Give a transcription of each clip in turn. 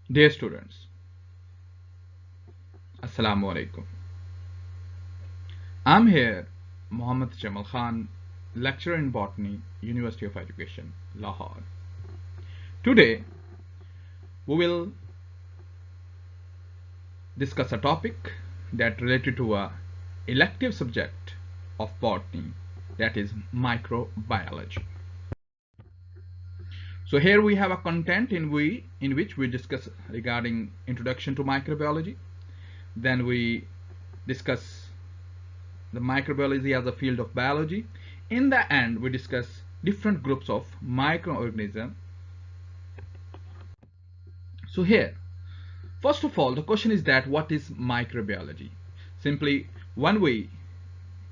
Dear students, Assalamu alaikum. I'm here, Mohammad Jamal Khan, lecturer in botany, University of Education, Lahore. Today, we will discuss a topic that related to a elective subject of botany, that is microbiology. So here we have a content in which we discuss regarding introduction to microbiology. Then we discuss the microbiology as a field of biology. In the end, we discuss different groups of microorganisms. So here, first of all, the question is that what is microbiology? Simply, when we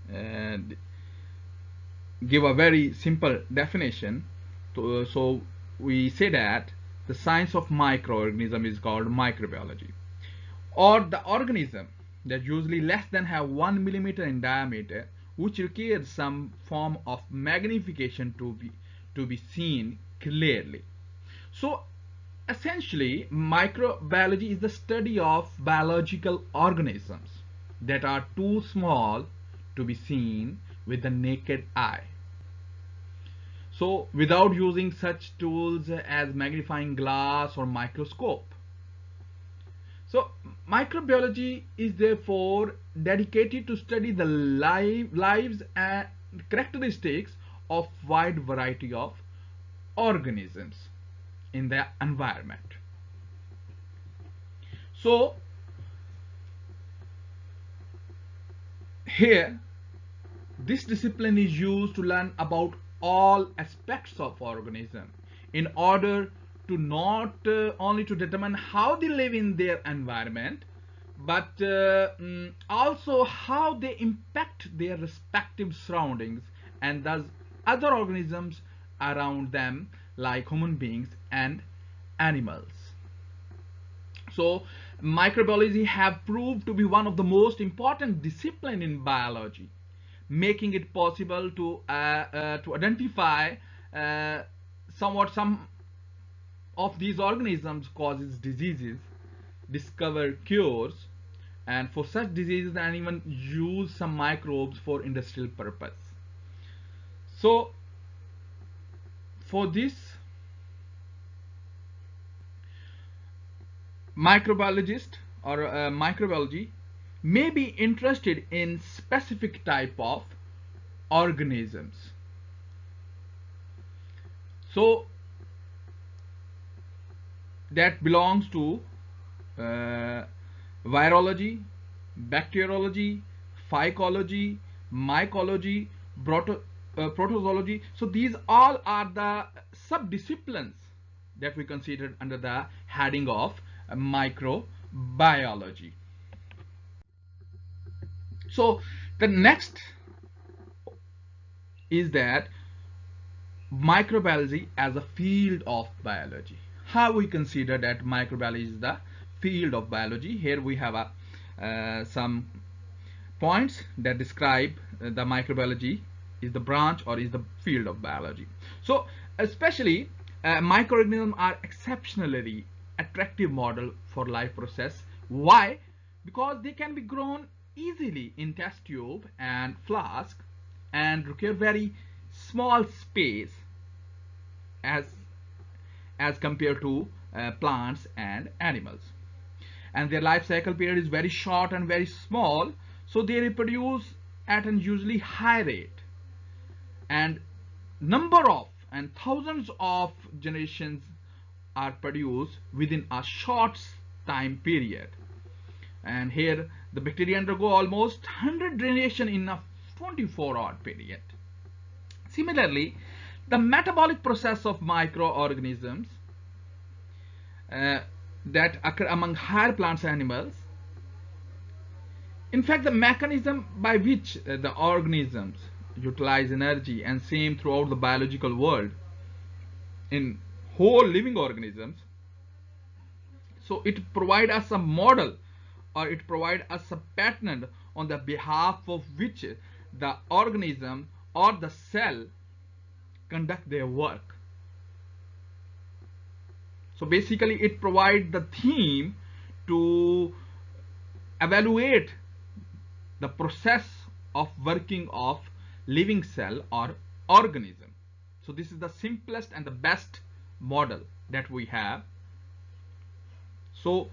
uh, give a very simple definition, so we say that the science of microorganism is called microbiology, or the organism that usually less than have 1 millimeter in diameter, which requires some form of magnification to be seen clearly. So essentially, microbiology is the study of biological organisms that are too small to be seen with the naked eye. So without using such tools as magnifying glass or microscope. So microbiology is therefore dedicated to study the lives and characteristics of wide variety of organisms in the environment. So here, this discipline is used to learn about all aspects of organism in order to not only to determine how they live in their environment, but also how they impact their respective surroundings and thus other organisms around them, like human beings and animals. So microbiology have proved to be one of the most important discipline in biology, making it possible to identify uh, some of these organisms causes diseases, discover cures, and for such diseases, and even use some microbes for industrial purpose. So for this, microbiologist or microbiology may be interested in specific type of organisms. So that belongs to virology, bacteriology, phycology, mycology, protozoology. So these all are the subdisciplines that we considered under the heading of microbiology. So the next is that microbiology as a field of biology. How we consider that microbiology is the field of biology? Here we have some points that describe the microbiology is the branch or is the field of biology. So especially microorganisms are exceptionally attractive model for life process. Why? Because they can be grown easily in test tube and flask and require very small space as compared to plants and animals, and their life cycle period is very short and very small, so they reproduce at an usually high rate, and number of and thousands of generations are produced within a short time period. And here the bacteria undergo almost 100 generation in a 24-hour period. Similarly, the metabolic process of microorganisms uh, that occur among higher plants and animals. In fact, the mechanism by which the organisms utilize energy and same throughout the biological world in whole living organisms. So it provides us a model, or it provides us a pattern on the behalf of which the organism or the cell conduct their work. So basically it provides the theme to evaluate the process of working of living cell or organism. So this is the simplest and the best model that we have. So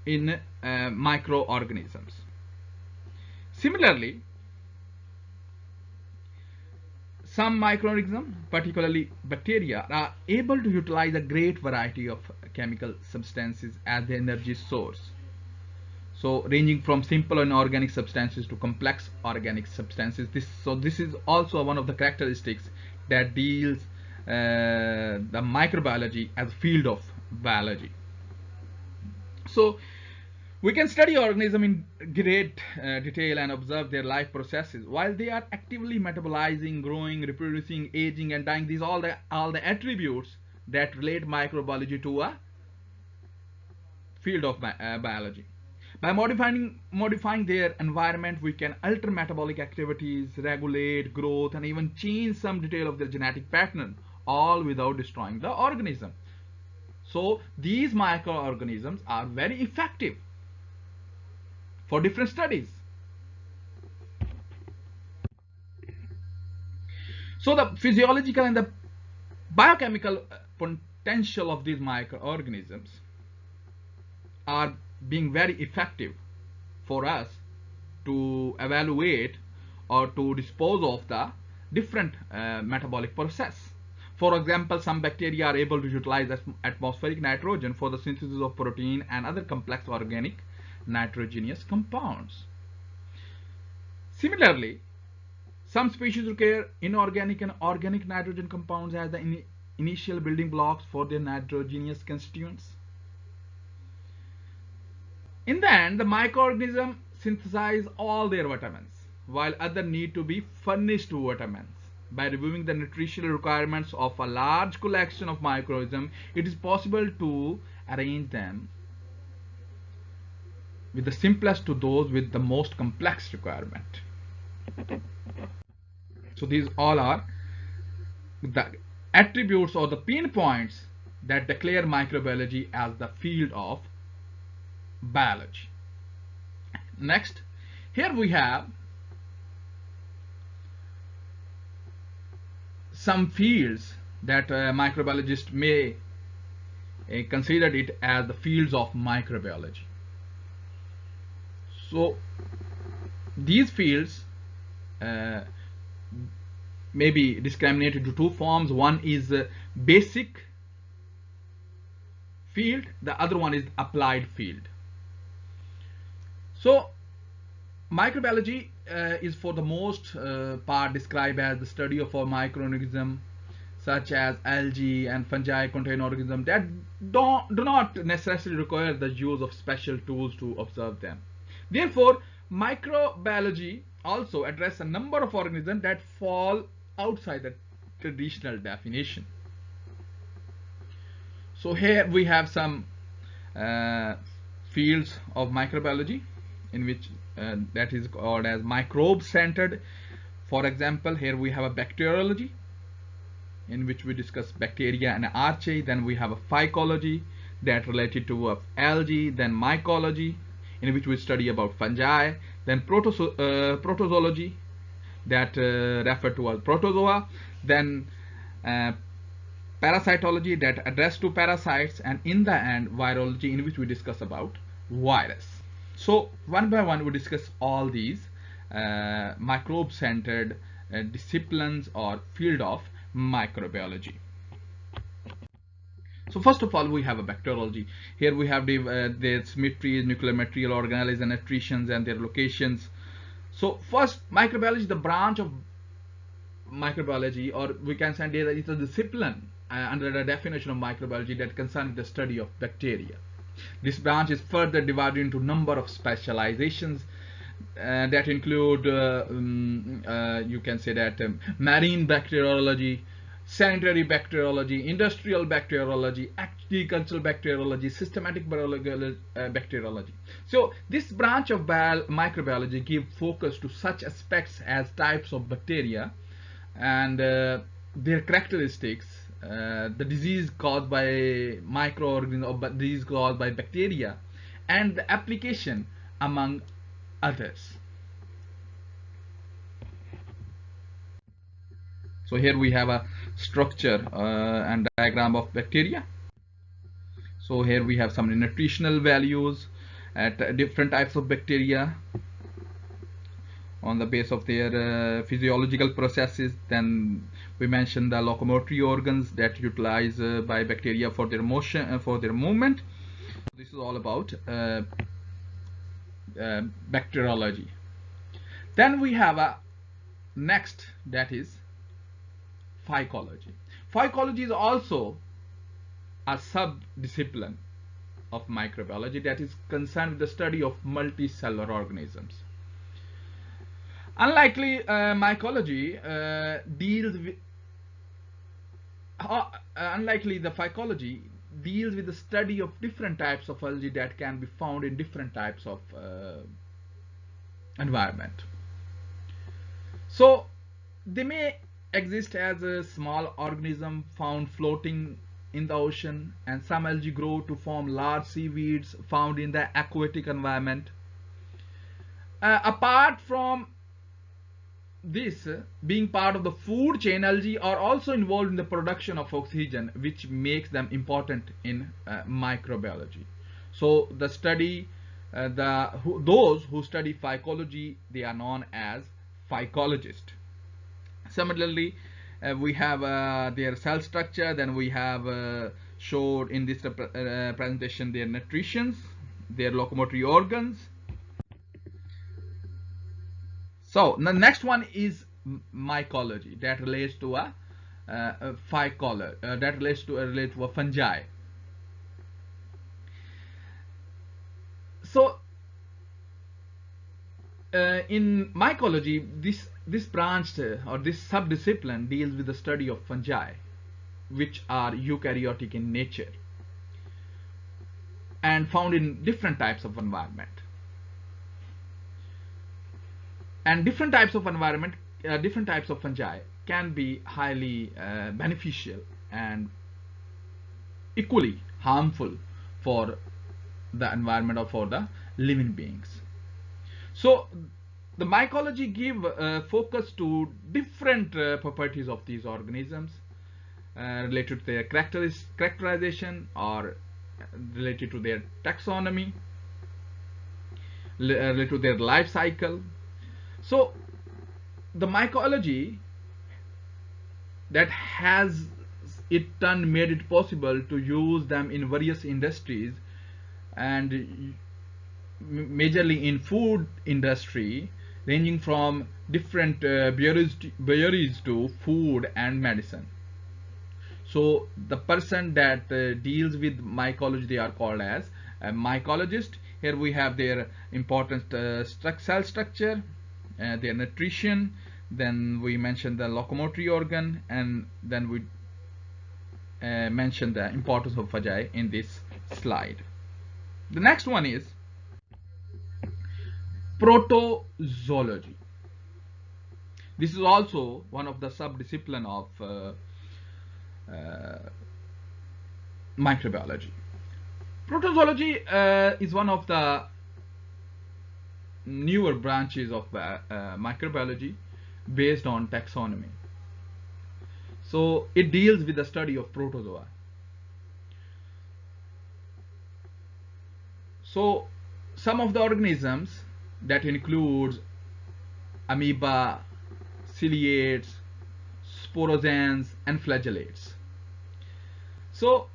in microorganisms. Similarly, some microorganisms, particularly bacteria, are able to utilize a great variety of chemical substances as the energy source. So ranging from simple inorganic substances to complex organic substances. This is also one of the characteristics that deals the microbiology as a field of biology. So we can study organisms in great detail and observe their life processes while they are actively metabolizing, growing, reproducing, aging, and dying. These all the attributes that relate microbiology to a field of biology. By modifying their environment, we can alter metabolic activities, regulate growth, and even change some detail of their genetic pattern, all without destroying the organism. So these microorganisms are very effective for different studies. So the physiological and the biochemical potential of these microorganisms are being very effective for us to evaluate or to dispose of the different metabolic process. For example, some bacteria are able to utilize atmospheric nitrogen for the synthesis of protein and other complex organic nitrogenous compounds. Similarly, some species require inorganic and organic nitrogen compounds as the initial building blocks for their nitrogenous constituents. In the end, the microorganisms synthesize all their vitamins, while others need to be furnished vitamins. By reviewing the nutritional requirements of a large collection of microorganisms, it is possible to arrange them with the simplest to those with the most complex requirement. So these all are the attributes or the pinpoints that declare microbiology as the field of biology. Next, here we have some fields that microbiologists may consider it as the fields of microbiology. So these fields may be discriminated into two forms. One is basic field, the other one is applied field. So microbiology is for the most part described as the study of a microorganism such as algae and fungi contain organisms that do not necessarily require the use of special tools to observe them. Therefore, microbiology also addresses a number of organisms that fall outside the traditional definition. So here we have some fields of microbiology in which that is called as microbe centered. For example, here we have a bacteriology in which we discuss bacteria and archaea. Then we have a phycology that related to algae. Then mycology in which we study about fungi. Then protozoology that refer to as protozoa. Then parasitology that address to parasites, and in the end virology in which we discuss about virus. So one by one we discuss all these microbe centered disciplines or field of microbiology. So first of all, we have a bacteriology. Here we have their symmetries, nuclear material, organelles, and nutritions and their locations. So first, microbiology is the branch of microbiology, or we can say that it's a discipline under the definition of microbiology that concerns the study of bacteria. This branch is further divided into a number of specializations that include, you can say that marine bacteriology, sanitary bacteriology, industrial bacteriology, agricultural bacteriology, systematic bacteriology. So this branch of microbiology gives focus to such aspects as types of bacteria and their characteristics, the disease caused by microorganisms or disease caused by bacteria, and the application among others. So here we have a structure and diagram of bacteria. So here we have some nutritional values at different types of bacteria on the base of their physiological processes. Then we mentioned the locomotory organs that utilize by bacteria for their motion, for their movement. This is all about bacteriology. Then we have a next, that is Phycology. Phycology is also a sub-discipline of microbiology that is concerned with the study of multicellular organisms. Unlikely Mycology deals with unlikely the Phycology deals with the study of different types of algae that can be found in different types of environment. So they may exist as a small organism found floating in the ocean, and some algae grow to form large seaweeds found in the aquatic environment. Apart from this being part of the food chain, algae are also involved in the production of oxygen, which makes them important in microbiology. So the study, those who study phycology, they are known as phycologists. Similarly, we have their cell structure. Then we have showed in this presentation their nutritions, their locomotory organs. So the next one is mycology, that relates to a that relates to a fungi. So in mycology, this branch or this sub-discipline deals with the study of fungi, which are eukaryotic in nature and found in different types of environment. And different types of environment, different types of fungi can be highly beneficial and equally harmful for the environment or for the living beings. So the mycology give focus to different properties of these organisms related to their characterization or related to their taxonomy, related to their life cycle. So the mycology that has made it possible to use them in various industries, and majorly in food industry, ranging from different berries to food and medicine. So the person that deals with mycology, they are called as a mycologist. Here we have their important cell structure, their nutrition, then we mentioned the locomotory organ, and then we mentioned the importance of fungi in this slide. The next one is Protozoology. This is also one of the sub-discipline of microbiology. Protozoology is one of the newer branches of microbiology based on taxonomy. So it deals with the study of protozoa. So some of the organisms that includes amoeba, ciliates, sporozoans, and flagellates. So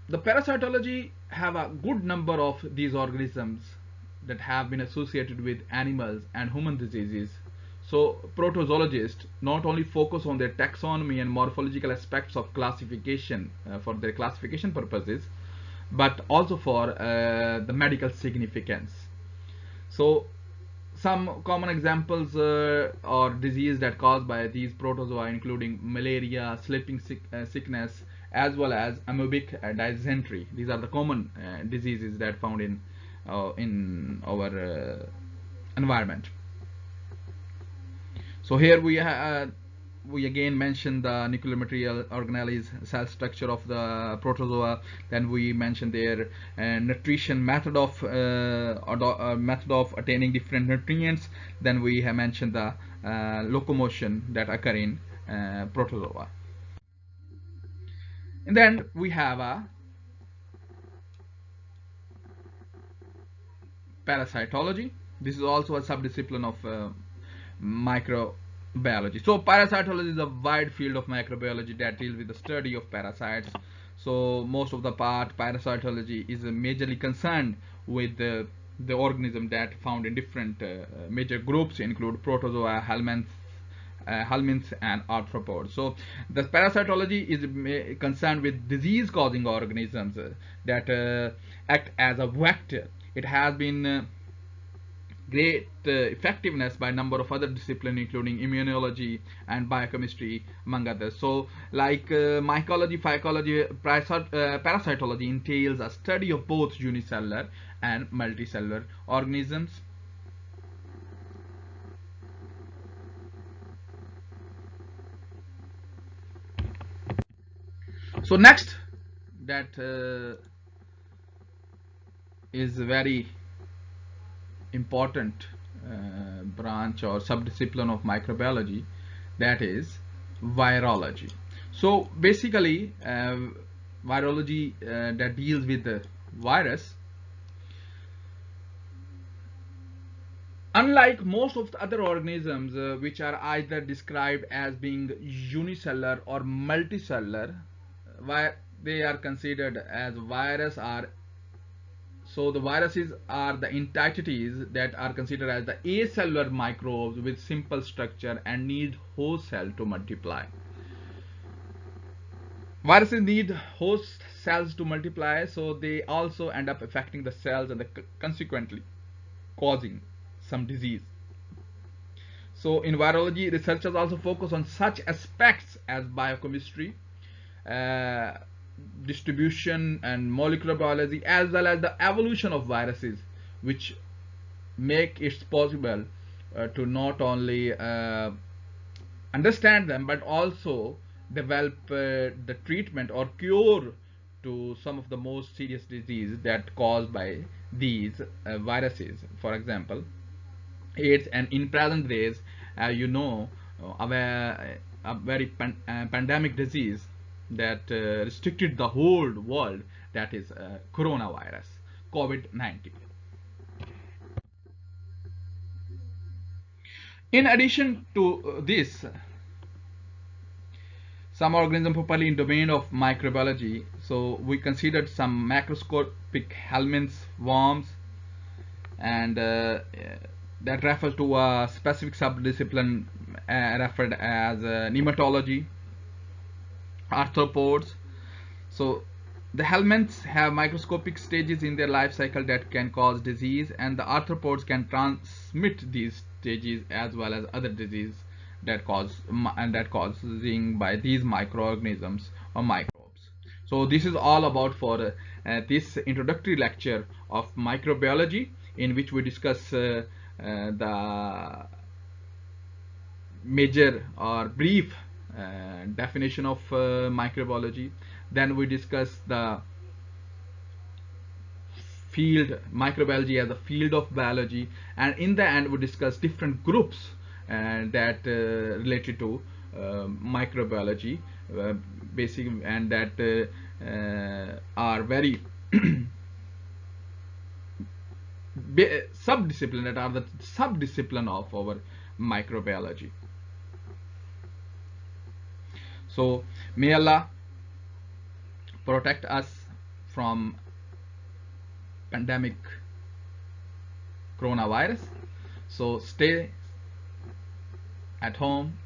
the parasitology have a good number of these organisms that have been associated with animals and human diseases. So protozoologists not only focus on their taxonomy and morphological aspects of classification for their classification purposes, but also for the medical significance. So some common examples or disease that caused by these protozoa including malaria, sleeping sickness, as well as amoebic dysentery. These are the common diseases that found in our environment. So here we have we again mentioned the nuclear material organelles, cell structure of the protozoa. Then we mentioned their nutrition method of method of attaining different nutrients. Then we have mentioned the locomotion that occur in protozoa. And then we have a parasitology. This is also a subdiscipline of microbiology. So parasitology is a wide field of microbiology that deals with the study of parasites. So most of the part parasitology is majorly concerned with the organism that found in different major groups, include protozoa, helminths and arthropods. So the parasitology is concerned with disease causing organisms that act as a vector. It has been great effectiveness by a number of other disciplines, including immunology and biochemistry, among others. So like mycology, phycology, parasitology entails a study of both unicellular and multicellular organisms. So next, that is very important branch or subdiscipline of microbiology, that is virology. So basically virology that deals with the virus. Unlike most of the other organisms which are either described as being unicellular or multicellular, why they are considered as virus are, so the viruses are the entities that are considered as the acellular microbes with simple structure and need host cell to multiply. Viruses need host cells to multiply, so they also end up affecting the cells and consequently causing some disease. So in virology, researchers also focus on such aspects as biochemistry, uh, distribution and molecular biology, as well as the evolution of viruses, which make it possible to not only understand them but also develop the treatment or cure to some of the most serious diseases that caused by these viruses. For example, AIDS, and in present days, you know, a very pandemic disease that restricted the whole world, that is coronavirus, COVID-19. In addition to this, some organisms properly in domain of microbiology, so we considered some macroscopic helminths, worms, and that refers to a specific subdiscipline referred as nematology, arthropods. So the helminths have microscopic stages in their life cycle that can cause disease, and the arthropods can transmit these stages as well as other disease that causing by these microorganisms or microbes. So this is all about for this introductory lecture of microbiology, in which we discuss the major or brief definition of microbiology. Then we discuss the field microbiology as a field of biology, and in the end we discuss different groups that related to microbiology, basic, and that are very subdiscipline, that are the subdiscipline of our microbiology. So may Allah protect us from pandemic coronavirus. So stay at home,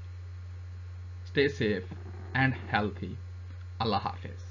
stay safe and healthy. Allah Hafiz.